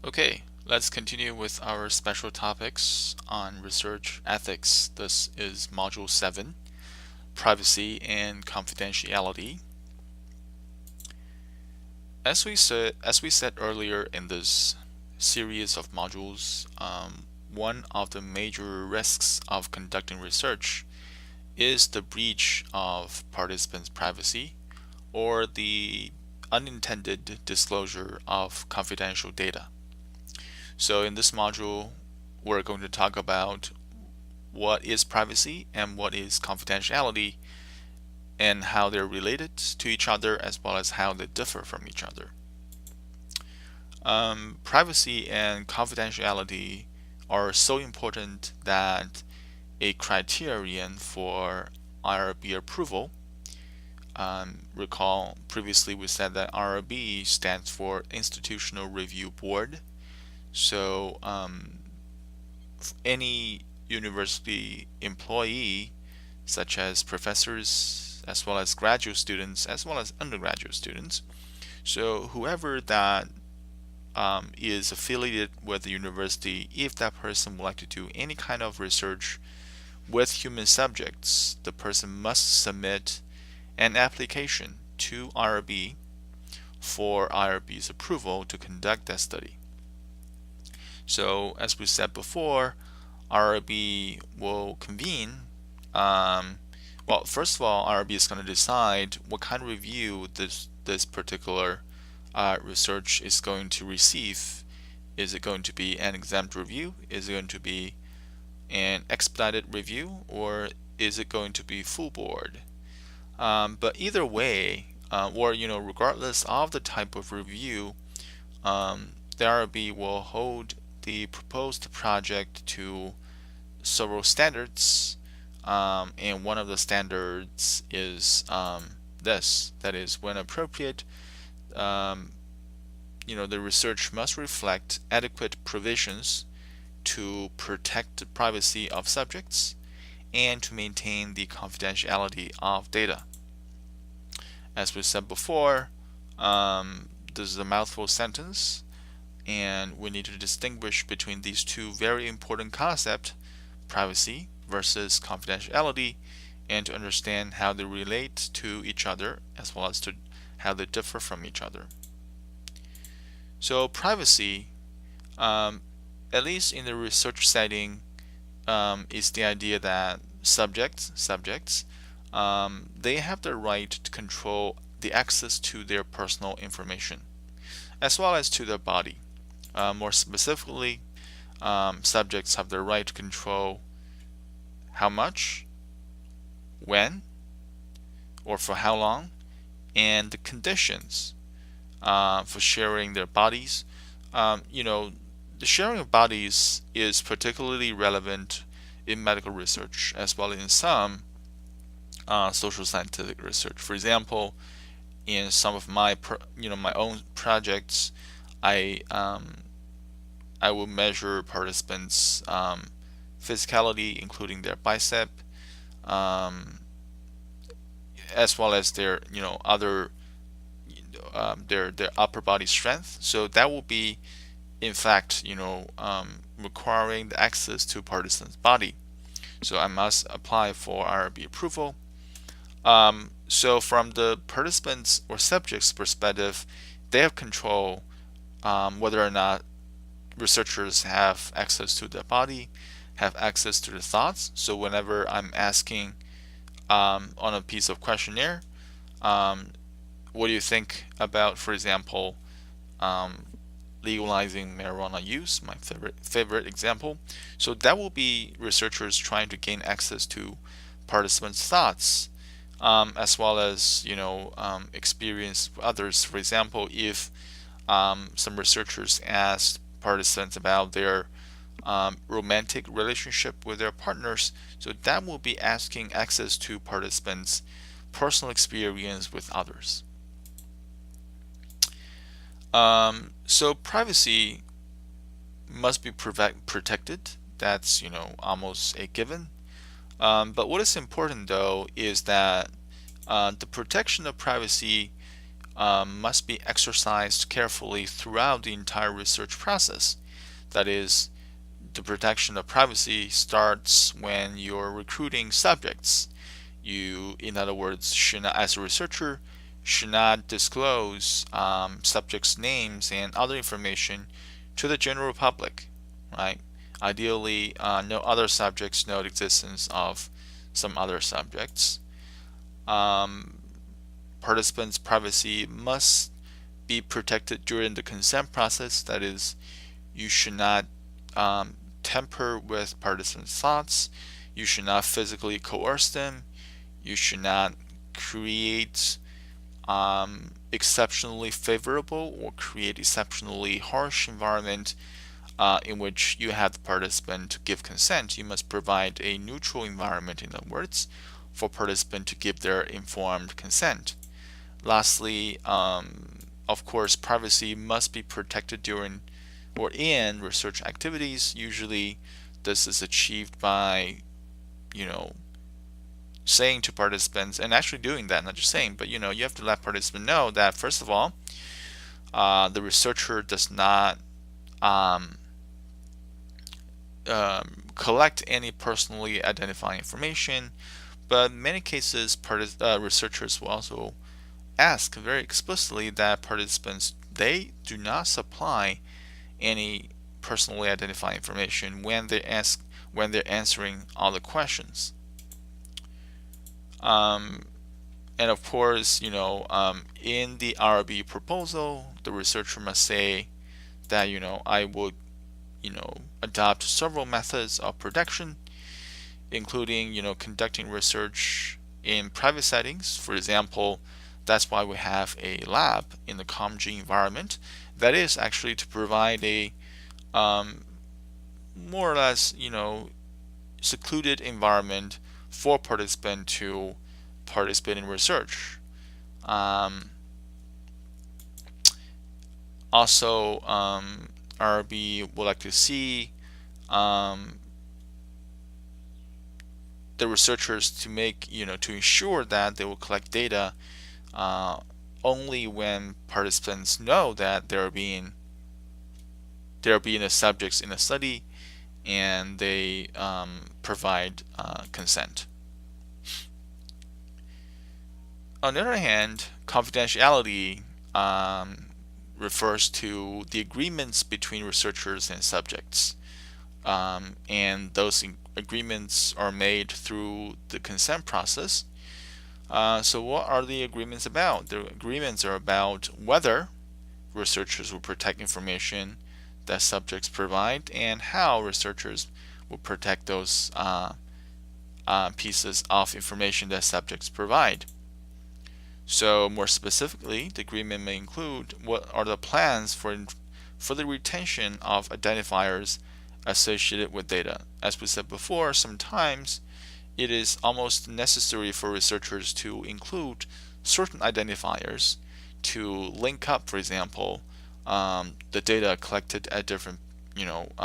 Okay, let's continue with our special topics on research ethics. This is Module 7, Privacy and Confidentiality. As we said earlier in this series of modules, one of the major risks of conducting research is the breach of participants' privacy or the unintended disclosure of confidential data. So in this module, we're going to talk about what is privacy and what is confidentiality and how they're related to each other as well as how they differ from each other. Privacy and confidentiality are so important that a criterion for IRB approval, recall previously we said that IRB stands for Institutional Review Board. So any university employee, such as professors, as well as graduate students, as well as undergraduate students, so whoever that is affiliated with the university, if that person would like to do any kind of research with human subjects, the person must submit an application to IRB for IRB's approval to conduct that study. So as we said before, IRB will convene. Well, first of all, IRB is going to decide what kind of review this particular research is going to receive. Is it going to be an exempt review? Is it going to be an expedited review? Or is it going to be full board? But either way, or regardless of the type of review, the IRB will hold the proposed project to several standards, and one of the standards is that is, when appropriate, the research must reflect adequate provisions to protect the privacy of subjects and to maintain the confidentiality of data. As we said before, this is a mouthful sentence, and we need to distinguish between these two very important concepts, privacy versus confidentiality, and to understand how they relate to each other as well as to how they differ from each other. So privacy, at least in the research setting, is the idea that subjects they have the right to control the access to their personal information as well as to their body. More specifically, subjects have the right to control how much, when, or for how long, and the conditions for sharing their bodies. The sharing of bodies is particularly relevant in medical research as well as in some social scientific research. For example, in some of my my own projects, I will measure participants' physicality, including their bicep, as well as their other their upper body strength. So that will be, in fact, requiring the access to participant's body. So I must apply for IRB approval. So from the participants or subjects' perspective, they have control whether or not researchers have access to their body, have access to their thoughts. So whenever I'm asking on a piece of questionnaire, what do you think about, for example, legalizing marijuana use, my favorite example. So that will be researchers trying to gain access to participants' thoughts, as well as experience others. For example, if some researchers asked participants about their romantic relationship with their partners, so that will be asking access to participants' personal experience with others. So privacy must be protected. That's almost a given. But what is important though is that the protection of privacy must be exercised carefully throughout the entire research process. That is, the protection of privacy starts when you're recruiting subjects. You, in other words, should not, as a researcher, should not disclose subjects' names and other information to the general public, right? Ideally, no other subjects know the existence of some other subjects. Um, Participants' privacy must be protected during the consent process. That is, you should not tamper with participants' thoughts. You should not physically coerce them. You should not create exceptionally favorable or create exceptionally harsh environment in which you have the participant to give consent. You must provide a neutral environment, in other words, for participant to give their informed consent. Lastly, of course, privacy must be protected during or in research activities. Usually, this is achieved by, you know, saying to participants, and actually doing that, not just saying, but you have to let participants know that first of all, the researcher does not collect any personally identifying information, but in many cases, researchers will also ask very explicitly that participants they do not supply any personally identifying information when they're answering all the questions. And of course, in the IRB proposal, the researcher must say that I would adopt several methods of protection, including conducting research in private settings. For example, that's why we have a lab in the COMG environment. That is actually to provide a more or less secluded environment for participants to participate in research. Also, IRB would like to see the researchers to to ensure that they will collect data only when participants know that there are being the subjects in a study and they provide consent. On the other hand, confidentiality refers to the agreements between researchers and subjects, and those agreements are made through the consent process. So what are the agreements about? The agreements are about whether researchers will protect information that subjects provide and how researchers will protect those pieces of information that subjects provide. So more specifically, the agreement may include what are the plans for the retention of identifiers associated with data. As we said before, sometimes it is almost necessary for researchers to include certain identifiers to link up, for example, the data collected at different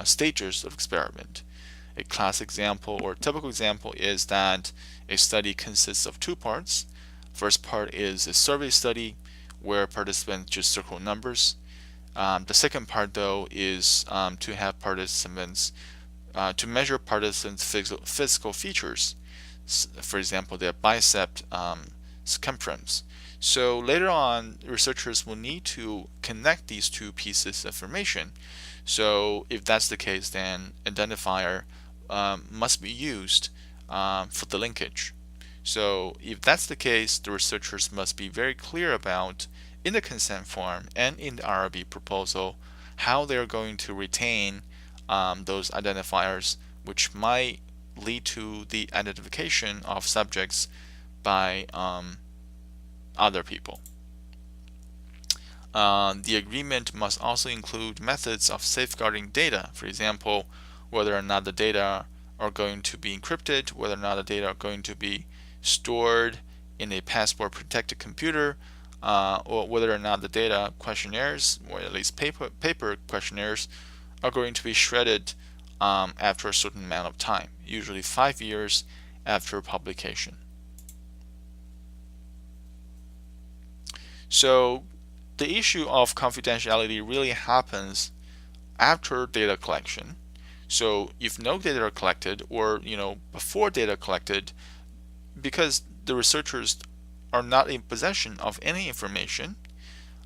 stages of experiment. A classic example or typical example is that a study consists of two parts. First part is a survey study where participants just circle numbers. The second part, though, is to have participants to measure participants' physical features. For example, their bicep circumference. So later on, researchers will need to connect these two pieces of information. So if that's the case, then identifier must be used for the linkage. So if that's the case, the researchers must be very clear about, in the consent form and in the IRB proposal, how they're going to retain those identifiers, which might lead to the identification of subjects by other people. The agreement must also include methods of safeguarding data. For example, whether or not the data are going to be encrypted, whether or not the data are going to be stored in a password protected computer, or whether or not the data questionnaires, or at least paper questionnaires, are going to be shredded after a certain amount of time, usually 5 years after publication. So the issue of confidentiality really happens after data collection. So if no data are collected, or before data collected, because the researchers are not in possession of any information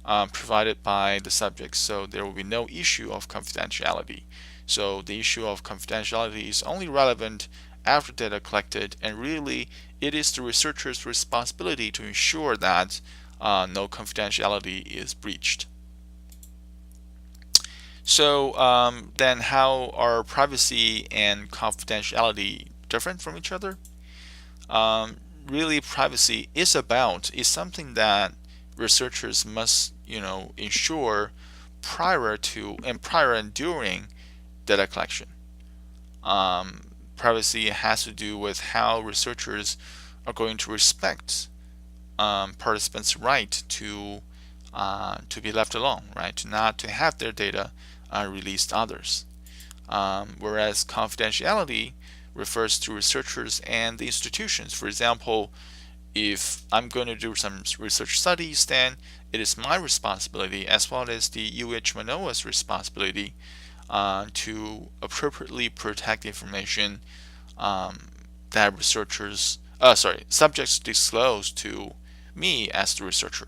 provided by the subjects, so there will be no issue of confidentiality. So the issue of confidentiality is only relevant after data collected, and really it is the researcher's responsibility to ensure that no confidentiality is breached. So then how are privacy and confidentiality different from each other? Really, privacy is something that researchers must ensure prior and during data collection. Privacy has to do with how researchers are going to respect participants' right to be left alone, right? To have their data released to others. Whereas confidentiality refers to researchers and the institutions. For example, if I'm going to do some research studies, then it is my responsibility, as well as the UH Manoa's responsibility, to appropriately protect the information that subjects disclose to me as the researcher.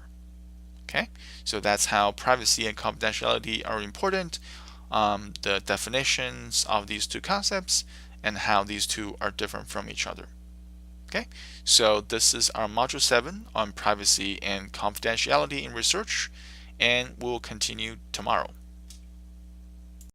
Okay, so that's how privacy and confidentiality are important, the definitions of these two concepts, and how these two are different from each other. Okay, so this is our module 7 on privacy and confidentiality in research, and we'll continue tomorrow.